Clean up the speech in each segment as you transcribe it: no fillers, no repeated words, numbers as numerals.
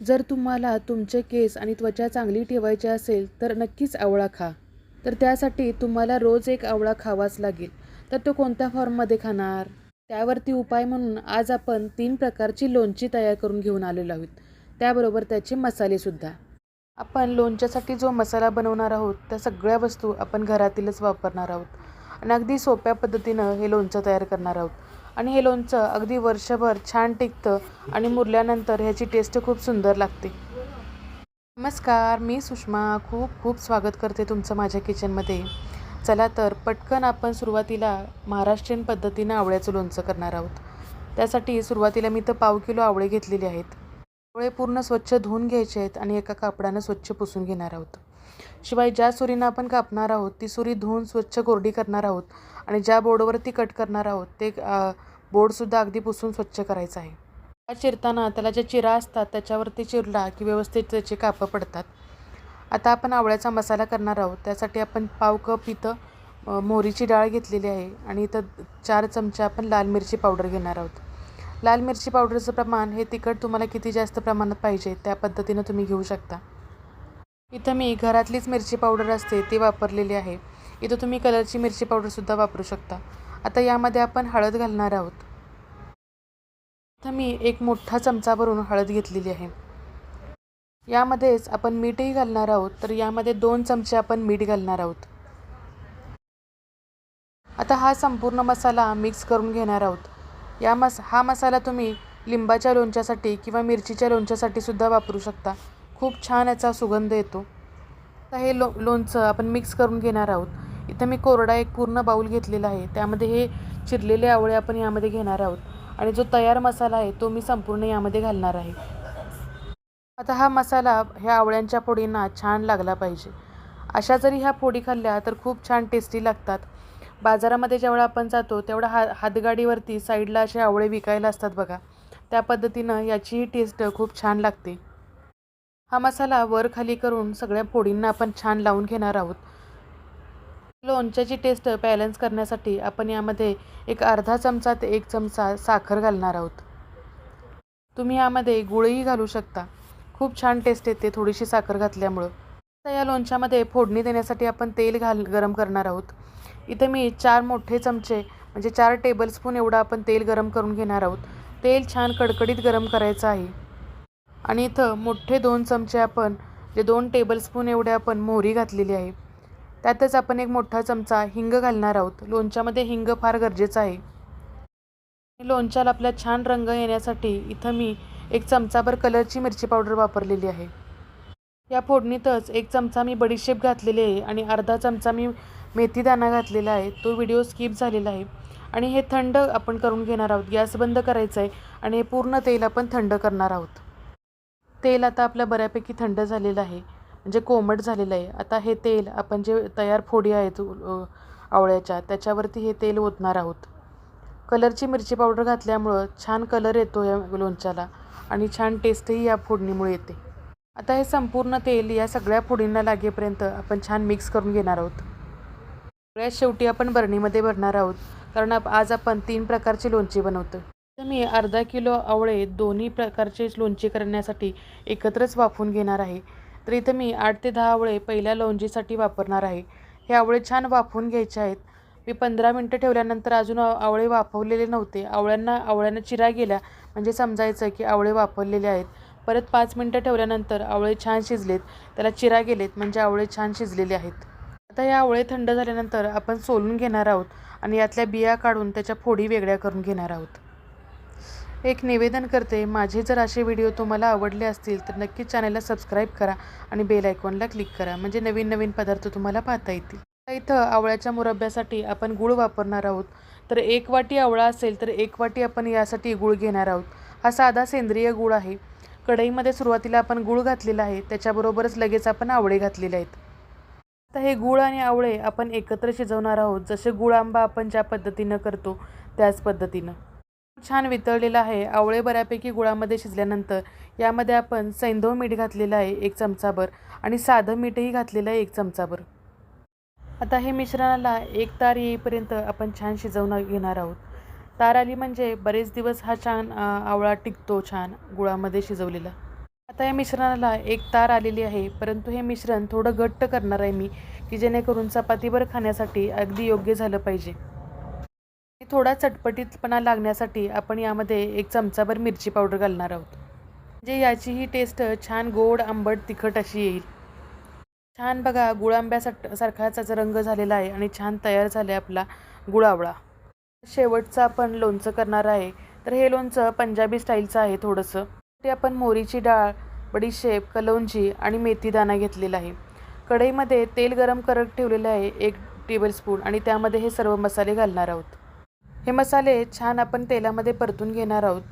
जर तुम्हाला तुमचे केस आणि त्वचा चांगली ठेवायची असेल तर नक्कीच आवळा खा. तर त्यासाठी तुम्हाला रोज एक आवळा खावाच लागेल. तर तो कोणत्या फॉर्ममध्ये खाणार? त्यावरती उपाय म्हणून आज आपण 3 प्रकारची लोणची तयार करून घेऊन आलेलो आहोत. त्याबरोबर त्याचे मसालेसुद्धा. आपण लोणच्यासाठी जो मसाला बनवणार आहोत त्या सगळ्या वस्तू आपण घरातीलच वापरणार आहोत आणि अगदी सोप्या पद्धतीनं हे लोणचं तयार करणार आहोत. आणि हे लोणचं अगदी वर्षभर छान टिकतं आणि मुरल्यानंतर ह्याची टेस्ट खूप सुंदर लागते. नमस्कार, मी सुषमा खूप खूप स्वागत करते तुमचं माझ्या किचनमध्ये. चला तर पटकन आपण सुरुवातीला महाराष्ट्रीयन पद्धतीनं आवळ्याचं लोणचं करणार आहोत. त्यासाठी सुरुवातीला मी इथं 1/2 किलो आवळे घेतलेले आहेत. आवळे पूर्ण स्वच्छ धुवून घ्यायचे आहेत आणि एका कापडानं स्वच्छ पुसून घेणार आहोत. शिवाय ज्या सुरीनं आपण कापणार आहोत ती सुरी धुवून स्वच्छ कोरडी करणार आहोत आणि ज्या बोर्डवरती कट करणार आहोत ते बोर्डसुद्धा अगदी पुसून स्वच्छ करायचं आहे. चिरताना त्याला ज्या चिरा असतात त्याच्यावरती चिरला की व्यवस्थित त्याचे कापं पडतात. आता आपण आवळ्याचा मसाला करणार आहोत. त्यासाठी आपण 1/2 कप इथं मोहरीची डाळ घेतलेली आहे आणि इथं 4 चमचे आपण लाल मिरची पावडर घेणार आहोत. लाल मिरची पावडरचं प्रमाण हे तिखट तुम्हाला किती जास्त प्रमाणात पाहिजे त्या पद्धतीनं तुम्ही घेऊ शकता. इथं मी घरातलीच मिरची पावडर असते ती वापरलेली आहे. इथं तुम्ही कलरची मिरची पावडरसुद्धा वापरू शकता. आता यामध्ये आपण हळद घालणार आहोत. इथं मी एक मोठा चमचा भरून हळद घेतलेली आहे. यामध्येच आपण मीठही घालणार आहोत. तर यामध्ये 2 चमचे आपण मीठ घालणार आहोत. आता हा संपूर्ण मसाला मिक्स करून घेणार आहोत. हा मसाला तुम्ही लिंबाच्या लोणच्यासाठी किंवा मिरचीच्या लोणच्यासाठी सुद्धा वापरू शकता. खूप छान याचा सुगंध येतो. आता हे लोणचं आपण मिक्स करून घेणार आहोत. इथं मी कोरडा एक पूर्ण बाऊल घेतलेला आहे. त्यामध्ये हे चिरलेले आवळे आपण यामध्ये घेणार आहोत आणि जो तयार मसाला आहे तो मी संपूर्ण यामध्ये घालणार आहे. आता हा मसाला ह्या आवळ्यांच्या फोडींना छान लागला पाहिजे. अशा जरी ह्या फोडी खाल्ल्या तर खूप छान टेस्टी लागतात. बाजारामध्ये जेवढा आपण जातो तेवढा हातगाडीवरती साईडला असे आवळे विकायला असतात बघा. त्या पद्धतीनं याचीही टेस्ट खूप छान लागते. हा मसाला वर खाली करून सगळ्या फोडींना आपण छान लावून घेणार आहोत. लोणच्याची टेस्ट बॅलन्स करण्यासाठी आपण यामध्ये एक अर्धा चमचा ते 1 चमचा साखर घालणार आहोत. तुम्ही यामध्ये गुळही घालू शकता. खूप छान टेस्ट येते थोडीशी साखर घातल्यामुळं. आता या लोणच्यामध्ये फोडणी देण्यासाठी आपण तेल गरम करणार आहोत. इथं मी 4 मोठे चमचे म्हणजे 4 टेबलस्पून एवढं आपण तेल गरम करून घेणार आहोत. तेल छान कडकडीत गरम करायचं आहे. आणि इथं मोठे 2 चमचे आपण 2 टेबलस्पून एवढे आपण मोहरी घातलेली आहे. त्यातच आपण एक मोठा चमचा हिंग घालणार आहोत. लोणच्यामध्ये हिंग फार गरजेचं आहे. लोणच्याला आपल्या छान रंग येण्यासाठी इथं मी 1 चमचाभर कलरची मिरची पावडर वापरलेली आहे. या फोडणीतच 1 चमचा मी बडीशेप घातलेली आहे आणि अर्धा चमचा मी मेथीदाणा घातलेला आहे. तो व्हिडिओ स्किप झालेला आहे. आणि हे थंड आपण करून घेणार आहोत. गॅस बंद करायचा आहे आणि हे पूर्ण तेल आपण थंड करणार आहोत. तेल आता आपलं बऱ्यापैकी थंड झालेलं आहे म्हणजे कोमट झालेलं आहे. आता हे तेल आपण जे तयार फोडी आहेत आवळ्याच्या त्याच्यावरती हे तेल ओतणार आहोत. कलरची मिरची पावडर घातल्यामुळं छान कलर येतो या लोणच्याला आणि छान टेस्टही या फोडणीमुळे येते. आता हे संपूर्ण तेल या सगळ्या फोडींना लागेपर्यंत आपण छान मिक्स करून घेणार आहोत. सगळ्यात शेवटी आपण बरणीमध्ये भरणार आहोत कारण आज आपण 3 प्रकारची लोणची बनवतो. तर मी अर्धा किलो आवळे दोन्ही प्रकारचे लोणची करण्यासाठी एकत्रच वाफवून घेणार आहे. तर इथं मी 8 ते 10 आवळे पहिल्या लोणचीसाठी वापरणार आहे. हे आवळे छान वाफवून घ्यायचे आहेत. मी 15 मिनटं ठेवल्यानंतर अजून आवळे वाफवलेले नव्हते. आवळ्यांना चिरा गेल्या म्हणजे समजायचं की आवळे वाफवलेले आहेत. परत 5 मिनटं ठेवल्यानंतर आवळे छान शिजलेत, त्याला चिरा गेलेत म्हणजे आवळे छान शिजलेले आहेत. आता हे आवळे थंड झाल्यानंतर आपण सोलून घेणार आहोत आणि यातल्या बिया काढून त्याच्या फोडी वेगळ्या करून घेणार आहोत. एक निवेदन करते, माझे जर असे व्हिडिओ तुम्हाला आवडले असतील तर नक्कीच चॅनलला सबस्क्राईब करा आणि बेल आयकॉनला क्लिक करा म्हणजे नवीन नवीन पदार्थ तुम्हाला पाहता येतील. इथं आवळ्याच्या मुरब्ब्यासाठी आपण गूळ वापरणार आहोत. तर 1 वाटी आवळा असेल तर 1 वाटी आपण यासाठी गूळ घेणार आहोत. हा साधा सेंद्रिय गूळ आहे. कढईमध्ये सुरुवातीला आपण गूळ घातलेला आहे, त्याच्याबरोबरच लगेच आपण आवळे घातलेले आहेत. आता हे गूळ आणि आवळे आपण एकत्र शिजवणार आहोत. जसे गूळ आंबा आपण ज्या पद्धतीनं करतो त्याच पद्धतीनं. छान वितळलेला आहे. आवळे बऱ्यापैकी गुळामध्ये शिजल्यानंतर यामध्ये आपण सैंधव मीठ घातलेलं आहे 1 चमचाभर आणि साधं मीठही घातलेलं आहे 1 चमचाभर. आता हे मिश्रणाला एक तार येईपर्यंत आपण छान शिजवून घेणार आहोत. तार आली म्हणजे बरेच दिवस हा छान आवळा टिकतो छान गुळामध्ये शिजवलेला. आता या मिश्रणाला एक तार आलेली आहे, परंतु हे मिश्रण थोडं घट्ट करणार आहे मी, की जेणेकरून चपातीवर खाण्यासाठी अगदी योग्य झालं पाहिजे. थोडा चटपटीतपणा लागण्यासाठी आपण यामध्ये 1 चमचाभर मिरची पावडर घालणार आहोत. म्हणजे याची ही टेस्ट छान गोड, आंबट, तिखट अशी येईल. छान बघा सारखाच रंग झालेला आहे आणि छान तयार झाले आपला गुळावळा. शेवटचं आपण लोणचं करणार आहे. तर हे लोणचं पंजाबी स्टाईलचं आहे थोडंसं. ते आपण मोहरीची डाळ, बडीशेप, कलौंजी आणि मेथीदाणा घेतलेला आहे. कढईमध्ये तेल गरम करत ठेवलेलं आहे 1 टेबलस्पून आणि त्यामध्ये हे सर्व मसाले घालणार आहोत. हे मसाले छान आपण तेलामध्ये परतून घेणार आहोत.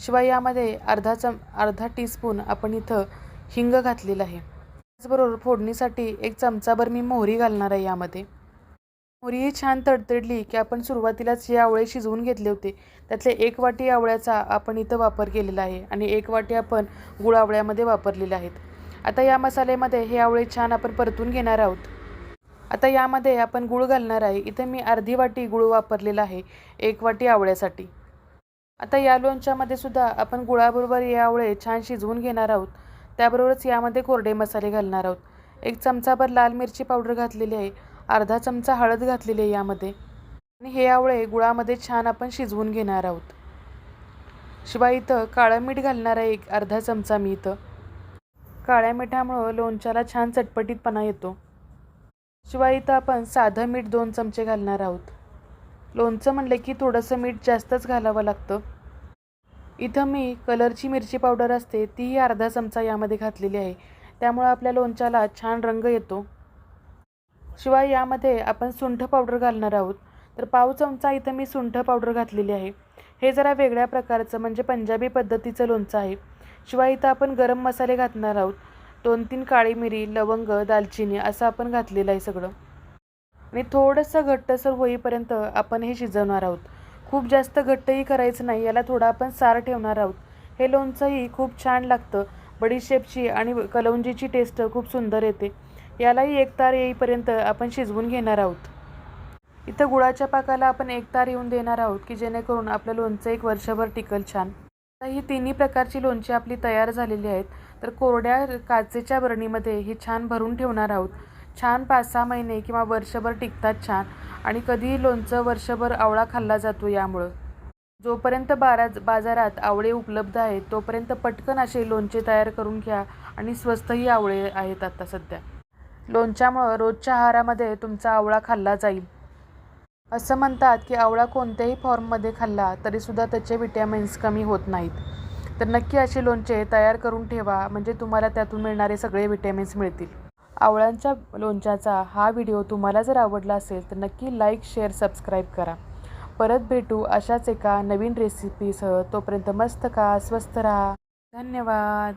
शिवाय यामध्ये अर्धा टीस्पून आपण इथं हिंग घातलेलं आहे. त्याचबरोबर फोडणीसाठी 1 चमचाभर मी मोहरी घालणार आहे यामध्ये. मोहरी छान तडतडली की आपण सुरुवातीलाच हे आवळे शिजवून घेतले होते, त्यातले 1 वाटी आवळ्याचा आपण इथं वापर केलेला आहे आणि 1 वाटी आपण गुळ आवळ्यामध्ये वापरलेले आहेत. आता या मसाल्यामध्ये हे आवळे छान आपण परतून घेणार आहोत. आता यामध्ये आपण गूळ घालणार आहे. इथं मी अर्धी वाटी गूळ वापरलेला आहे 1 वाटी आवळ्यासाठी. आता या लोणच्यामध्ये सुद्धा आपण गुळाबरोबर हे आवळे छान शिजवून घेणार आहोत. त्याबरोबरच यामध्ये कोरडे मसाले घालणार आहोत. 1 चमचाभर लाल मिरची पावडर घातलेली आहे, अर्धा चमचा हळद घातलेली आहे यामध्ये आणि हे आवळे गुळामध्ये छान आपण शिजवून घेणार आहोत. शिवाय इथं काळं मीठ घालणार आहे अर्धा चमचा मी इथं. काळ्या मिठामुळं लोणच्याला छान चटपटीतपणा येतो. शिवाय इथं आपण साधं मीठ 2 चमचे घालणार आहोत. लोणचं म्हणलं की थोडंसं मीठ जास्तच घालावं लागतं. इथं मी कलरची मिरची पावडर असते तीही अर्धा चमचा यामध्ये घातलेली आहे. त्यामुळं आपल्या लोणच्याला छान रंग येतो. शिवाय यामध्ये आपण सुंठ पावडर घालणार आहोत. तर पाव चमचा इथं मी सुंठ पावडर घातलेली आहे. हे जरा वेगळ्या प्रकारचं म्हणजे पंजाबी पद्धतीचं लोणचं आहे. शिवाय इथं आपण गरम मसाले घालणार आहोत. 2-3 काळी मिरी, लवंग, दालचिनी असं आपण घातलेलं आहे सगळं आणि थोडंसं घट्टसर होईपर्यंत आपण हे शिजवणार आहोत. खूप जास्त घट्टही करायचं नाही, याला थोडा आपण सार ठेवणार आहोत. हे लोणचंही खूप छान लागतं. बडीशेपची आणि कलौंजीची टेस्ट खूप सुंदर येते. यालाही 1 तार येईपर्यंत आपण शिजवून घेणार आहोत. इथं गुळाच्या पाकाला आपण 1 तार येऊन देणार आहोत, की जेणेकरून आपलं लोणचं 1 वर्षभर टिकल छान. आता ही तिन्ही प्रकारची लोणची आपली तयार झालेली आहेत. तर कोरड्या काचेच्या बरणीमध्ये ही छान भरून ठेवणार आहोत. छान 5-6 महिने किंवा वर्षभर टिकतात छान आणि कधीही लोणचं वर्षभर आवळा खाल्ला जातो यामुळं. जोपर्यंत बाजारात आवळे उपलब्ध आहेत तोपर्यंत पटकन असे लोणचे तयार करून घ्या आणि स्वस्तही आवळे आहेत आता सध्या. लोणच्यामुळं रोजच्या आहारामध्ये तुमचा आवळा खाल्ला जाईल. असं म्हणतात की आवळा कोणत्याही फॉर्ममध्ये खाल्ला तरीसुद्धा त्याचे विटॅमिन्स कमी होत नाहीत. तर नक्की असे लोणचे तयार करून ठेवा, म्हणजे तुम्हाला त्यातून मिळणारे सगळे विटॅमिन्स मिळतील. आवळ्यांच्या लोणच्याचा हा व्हिडिओ तुम्हाला जर आवडला असेल तर नक्की लाईक, शेअर, सबस्क्राईब करा. परत भेटू अशाच एका नवीन रेसिपीसह. तोपर्यंत मस्त खा, स्वस्त राहा. धन्यवाद.